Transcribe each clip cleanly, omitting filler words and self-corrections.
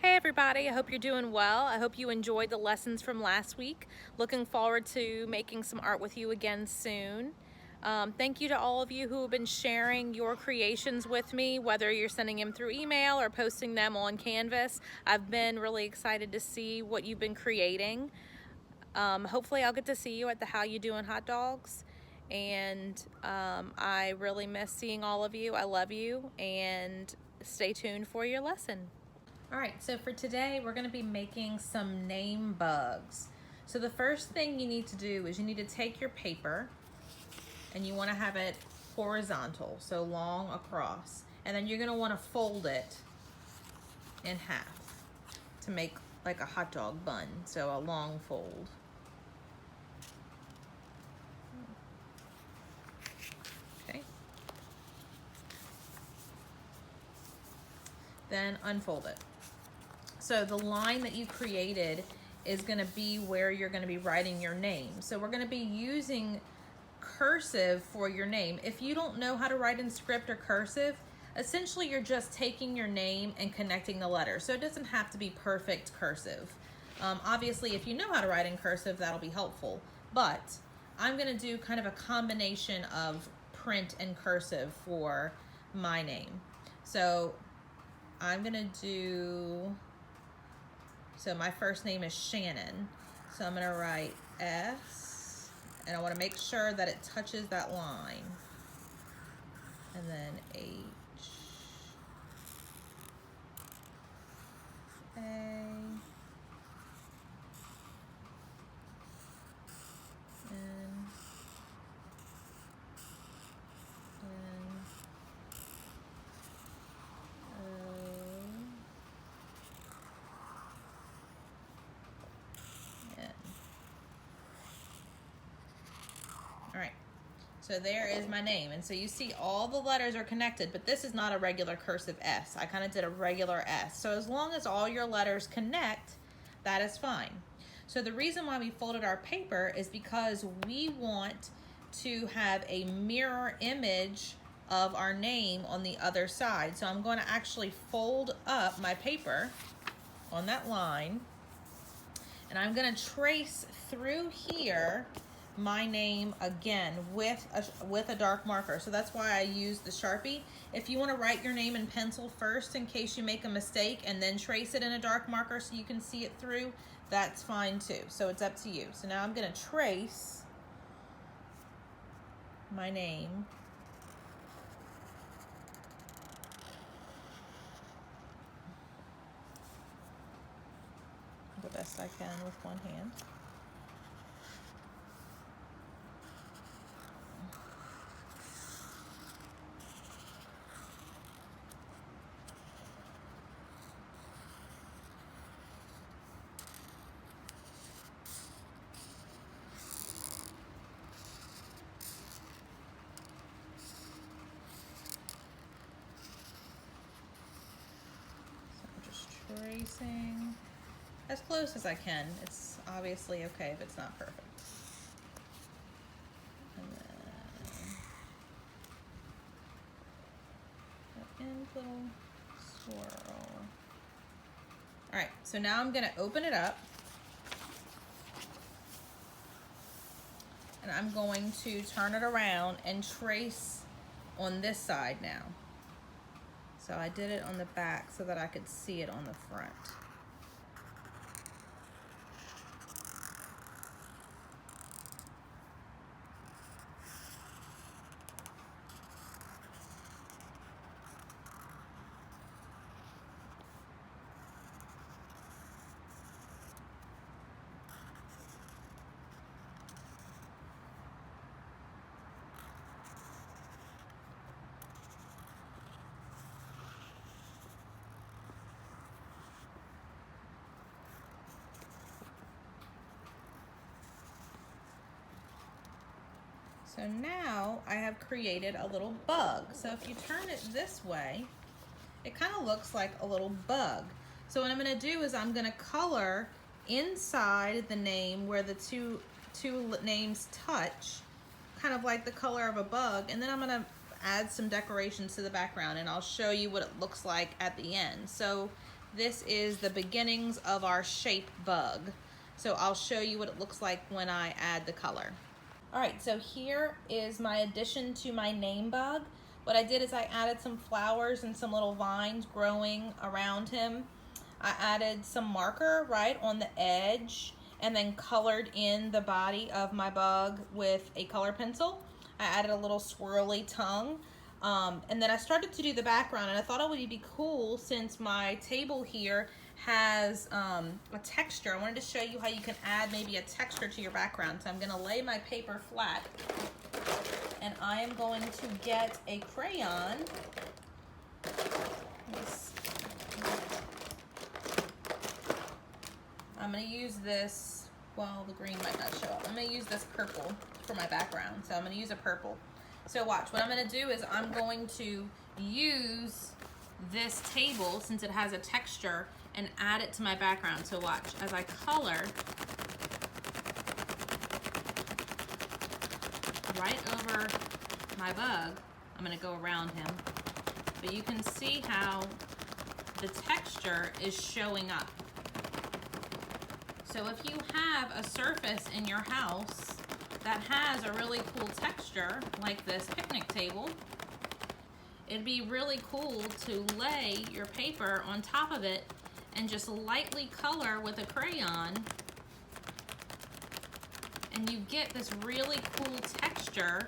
Hey everybody, I hope you're doing well. I hope you enjoyed the lessons from last week. Looking forward to making some art with you again soon. Thank you to all of you who have been sharing your creations with me, whether you're sending them through email or posting them on Canvas. I've been really excited to see what you've been creating. Hopefully I'll get to see you at the How You Doing Hot Dogs. And I really miss seeing all of you. I love you, and stay tuned for your lesson. All right, so for today, we're gonna be making some name bugs. So the first thing you need to do is you need to take your paper and you wanna have it horizontal, so long across. And then you're gonna wanna fold it in half to make like a hot dog bun, so a long fold. Okay. Then unfold it. So the line that you created is gonna be where you're gonna be writing your name. So we're gonna be using cursive for your name. If you don't know how to write in script or cursive, essentially you're just taking your name and connecting the letters. So it doesn't have to be perfect cursive. Obviously, if you know how to write in cursive, that'll be helpful. But I'm gonna do kind of a combination of print and cursive for my name. So I'm gonna do, so my first name is Shannon. So I'm gonna write S, and I wanna make sure that it touches that line. And then H, A, N, N, O, N. All right. So there is my name. And so you see all the letters are connected, but this is not a regular cursive S. I kind of did a regular S. So as long as all your letters connect, that is fine. So the reason why we folded our paper is because we want to have a mirror image of our name on the other side. So I'm going to actually fold up my paper on that line, and I'm going to trace through here my name again with a dark marker. So that's why I use the Sharpie. If you want to write your name in pencil first in case you make a mistake and then trace it in a dark marker so you can see it through, that's fine too. So it's up to you. So now I'm going to trace my name the best I can with one hand. Tracing as close as I can. It's obviously okay if it's not perfect. And then end little swirl. All right, so now I'm gonna open it up and I'm going to turn it around and trace on this side now. So I did it on the back so that I could see it on the front. So now I have created a little bug. So if you turn it this way, it kind of looks like a little bug. So what I'm gonna do is I'm gonna color inside the name where the two names touch, kind of like the color of a bug, and then I'm gonna add some decorations to the background, and I'll show you what it looks like at the end. So this is the beginnings of our shape bug. So I'll show you what it looks like when I add the color. All right, so here is my addition to my name bug. What I did is I added some flowers and some little vines growing around him. I added some marker right on the edge and then colored in the body of my bug with a color pencil. I added a little swirly tongue. And then I started to do the background, and I thought it would be cool since my table here has a texture. I wanted to show you how you can add maybe a texture to your background. So I'm going to lay my paper flat, and I am going to get a crayon. I'm going to use this, well, the green might not show up. I'm going to use this purple for my background. So I'm going to use a purple. So watch, what I'm going to do is I'm going to use this table, since it has a texture, and add it to my background. So watch, as I color right over my bug, I'm going to go around him, but you can see how the texture is showing up. So if you have a surface in your house that has a really cool texture, like this picnic table, it'd be really cool to lay your paper on top of it and just lightly color with a crayon, and you get this really cool texture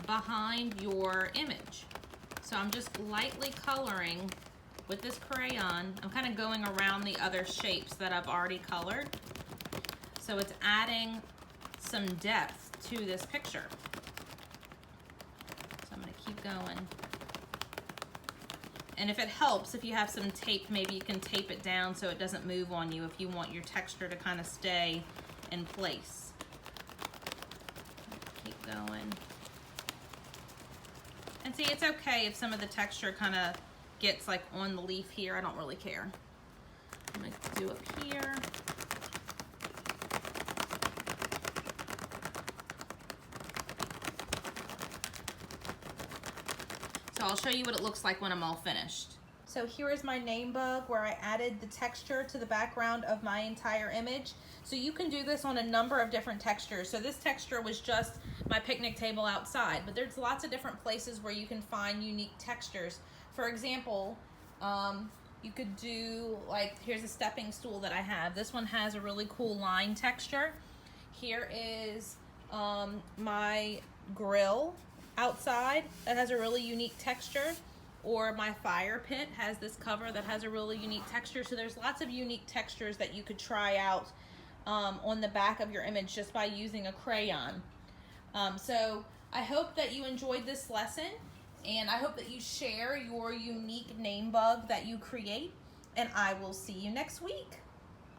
behind your image. So I'm just lightly coloring with this crayon. I'm kind of going around the other shapes that I've already colored. So it's adding some depth to this picture. So I'm going to keep going. And if it helps, if you have some tape, maybe you can tape it down so it doesn't move on you if you want your texture to kind of stay in place. Keep going. And see, it's okay if some of the texture kind of gets like on the leaf here. I don't really care. I'm going to do up here. So I'll show you what it looks like when I'm all finished. So here is my name bug where I added the texture to the background of my entire image. So you can do this on a number of different textures. So this texture was just my picnic table outside, but there's lots of different places where you can find unique textures. For example, you could do, like, here's a stepping stool that I have. This one has a really cool line texture. Here is my grill outside that has a really unique texture, or my fire pit has this cover that has a really unique texture. So there's lots of unique textures that you could try out on the back of your image just by using a crayon. So I hope that you enjoyed this lesson, and I hope that you share your unique name bug that you create, and I will see you next week.